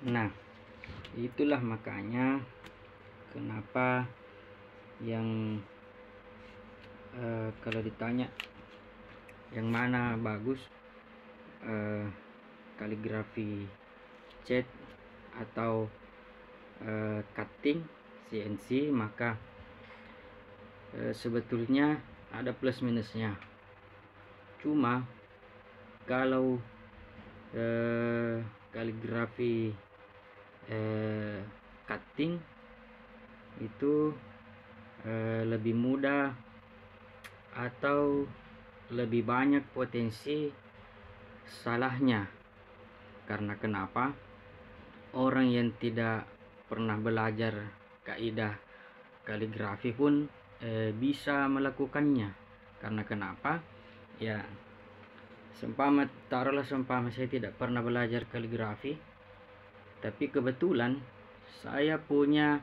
Nah, itulah makanya kenapa yang kalau ditanya yang mana bagus, kaligrafi cat atau cutting CNC, maka sebetulnya ada plus minusnya. Cuma kalau kaligrafi cutting itu lebih mudah atau lebih banyak potensi salahnya. Karena kenapa? Orang yang tidak pernah belajar kaidah kaligrafi pun bisa melakukannya. Karena kenapa? Ya, taruhlah seumpama saya tidak pernah belajar kaligrafi, tapi kebetulan saya punya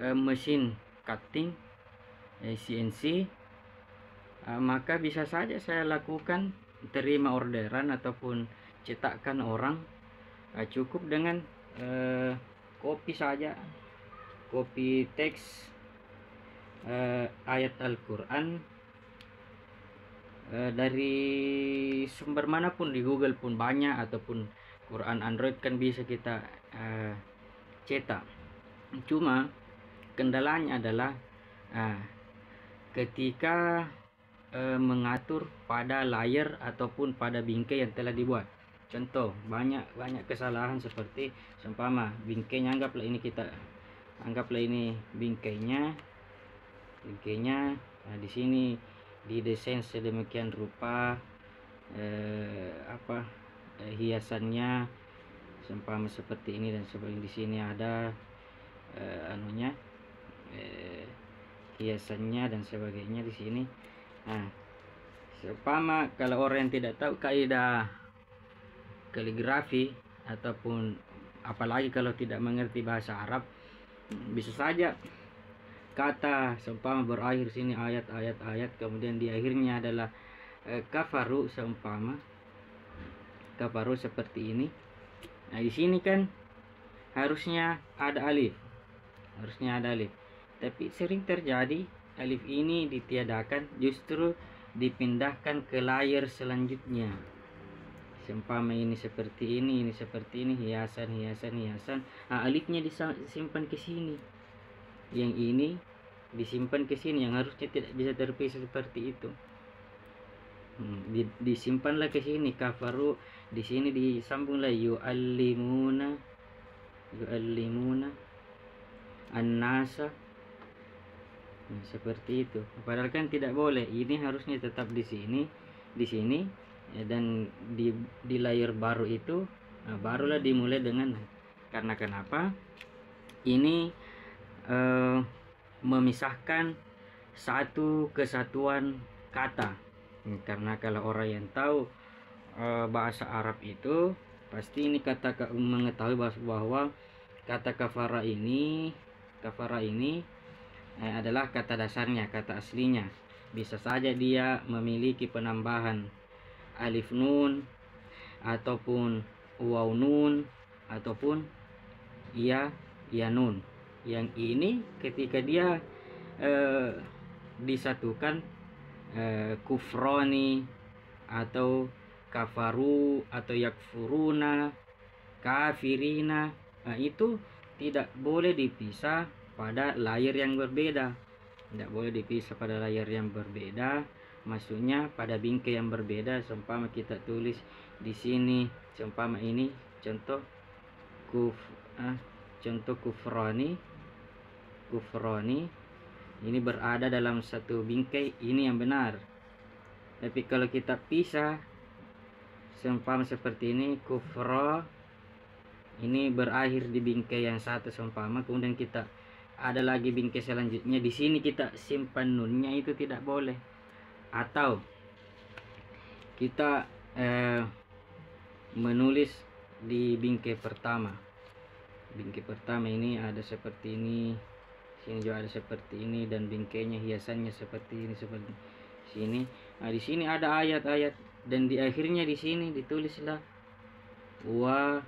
mesin cutting CNC, maka bisa saja saya lakukan terima orderan ataupun cetakkan orang. Cukup dengan copy saja, copy teks ayat Al-Quran dari sumber manapun, di Google pun banyak, ataupun Quran Android kan bisa kita cetak. Cuma kendalanya adalah ketika mengatur pada layar ataupun pada bingkai yang telah dibuat. Contoh, banyak kesalahan seperti seumpama bingkainya, anggaplah ini bingkainya. Nah, di sini didesain sedemikian rupa hiasannya seumpama seperti ini, dan sebagainya. Di sini ada hiasannya dan sebagainya di sini. Nah, seumpama kalau orang yang tidak tahu kaidah kaligrafi ataupun apalagi kalau tidak mengerti bahasa Arab, bisa saja kata seumpama berakhir sini ayat, kemudian di akhirnya adalah kafaru, seumpama kafaru seperti ini. Nah, di sini kan harusnya ada alif, tapi sering terjadi alif ini ditiadakan, justru dipindahkan ke layar selanjutnya. Seumpama ini seperti ini seperti ini, hiasan. Nah, alifnya disimpan ke sini, yang ini disimpan ke sini, yang harusnya tidak bisa terpisah seperti itu. Disimpanlah ke sini kafaru, di sini disambunglah yu'allimuna an-nasa. Seperti itu. Padahal kan tidak boleh. Ini harusnya tetap di sini, dan di layar baru itu barulah dimulai dengan. Karena kenapa? Ini memisahkan satu kesatuan kata. Karena kalau orang yang tahu bahasa Arab itu pasti ini mengetahui bahwa kata kafara ini adalah kata dasarnya, kata aslinya. Bisa saja dia memiliki penambahan alif nun ataupun waw nun ataupun ya nun. Yang ini ketika dia disatukan, kufroni atau kafaru atau yakfuruna, kafirina, itu tidak boleh dipisah pada layar yang berbeda. Maksudnya pada bingkai yang berbeda. Seumpama kita tulis di sini, seumpama ini contoh kufroni, ini berada dalam satu bingkai, ini yang benar. Tapi kalau kita pisah, seumpama seperti ini, kufro, ini berakhir di bingkai yang satu seumpama, kemudian kita ada lagi bingkai selanjutnya, di sini kita simpan nunnya, itu tidak boleh. Atau kita menulis di bingkai pertama ini ada seperti ini, sini juga ada seperti ini, dan bingkainya hiasannya seperti ini, seperti sini. Nah, di sini ada ayat-ayat, dan di akhirnya di sini ditulislah wa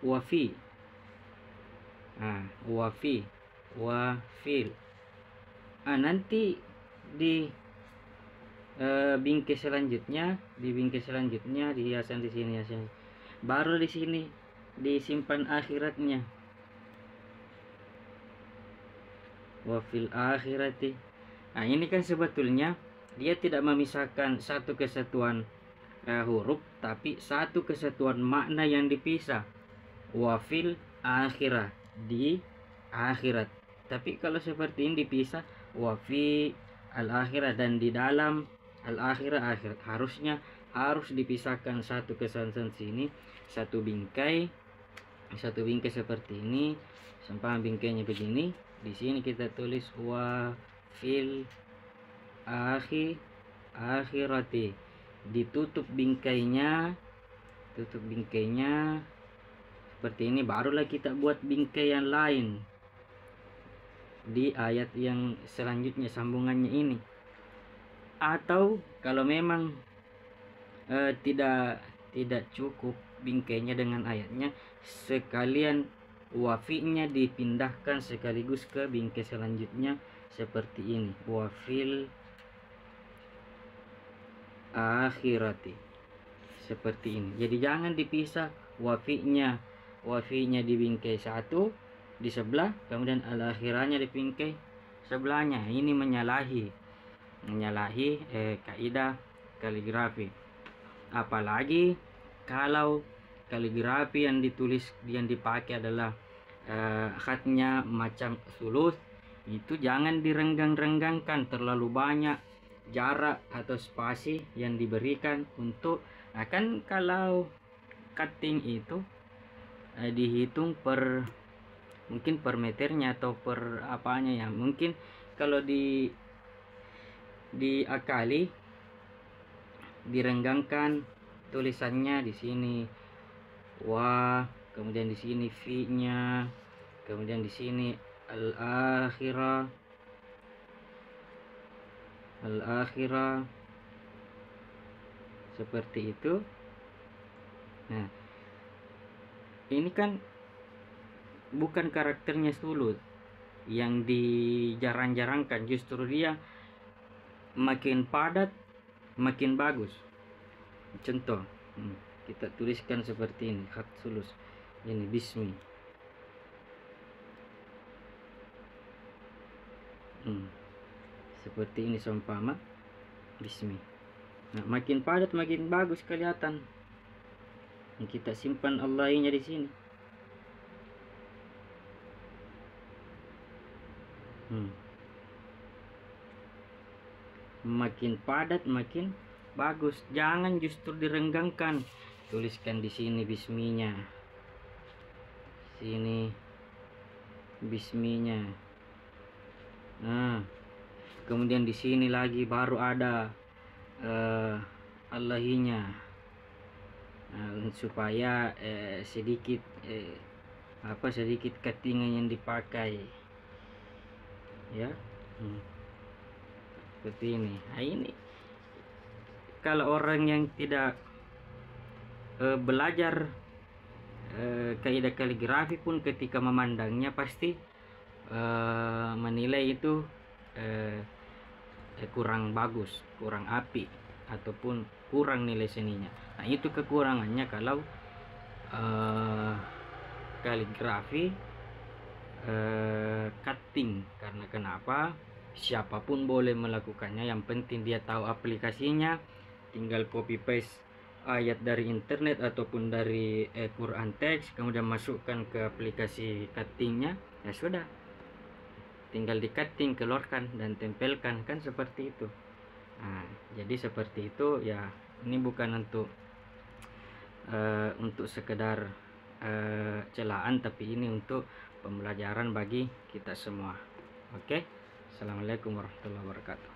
wafi. Wafi, wafil. Nanti di bingkai selanjutnya, di hiasan di sini hiasan. Baru di sini disimpan akhiratnya. Wafil akhirati. Ini kan sebetulnya dia tidak memisahkan satu kesatuan huruf, tapi satu kesatuan makna yang dipisah. Wafil akhirah, di akhirat. Tapi kalau seperti ini dipisah, wafi al akhirah, dan di dalam al akhirah akhirat, harus dipisahkan satu kesatuan sini, satu bingkai seperti ini. Sampai bingkainya begini, di sini kita tulis wafil akhirati, ditutup bingkainya seperti ini. Barulah kita buat bingkai yang lain di ayat yang selanjutnya, sambungannya ini. Atau kalau memang tidak cukup bingkainya dengan ayatnya, sekalian wafinya dipindahkan sekaligus ke bingkai selanjutnya seperti ini, wafil akhirati, seperti ini. Jadi jangan dipisah wafinya di bingkai satu di sebelah, kemudian al akhiranya di bingkai sebelahnya. Ini menyalahi kaidah kaligrafi. Apalagi kalau kaligrafi yang dipakai adalah khatnya macam sulus, itu jangan direnggang-renggangkan terlalu banyak jarak atau spasi yang diberikan untuk kan kalau cutting itu dihitung mungkin per meternya atau per apanya ya. Mungkin kalau diakali, direnggangkan tulisannya di sini kemudian di sini fi-nya, kemudian di sini al-akhirah, seperti itu. Nah, ini kan bukan karakternya sulut yang dijarang-jarangkan, justru dia makin padat makin bagus. Contoh, kita tuliskan seperti ini, khat sulus ini, bismi. Seperti ini seumpama bismi. Nah, makin padat makin bagus kelihatan. Kita simpan Allahnya di sini. Makin padat makin bagus. Jangan justru direnggangkan. Tuliskan di sini bisminya, sini bisminya. Kemudian di sini lagi baru ada Allahinya, supaya sedikit cuttingan yang dipakai ya. Seperti ini. Ini kalau orang yang tidak belajar kaidah kaligrafi pun ketika memandangnya pasti menilai itu kurang bagus, kurang apik, ataupun kurang nilai seninya. Nah, itu kekurangannya kalau kaligrafi cutting. Karena kenapa? Siapapun boleh melakukannya, yang penting dia tahu aplikasinya. Tinggal copy paste ayat dari internet ataupun dari Quran teks, kemudian masukkan ke aplikasi cuttingnya, ya sudah, tinggal di cutting, keluarkan dan tempelkan, kan seperti itu. Jadi seperti itu ya. Ini bukan untuk sekedar celaan, tapi ini untuk pembelajaran bagi kita semua. Oke. Assalamualaikum warahmatullahi wabarakatuh.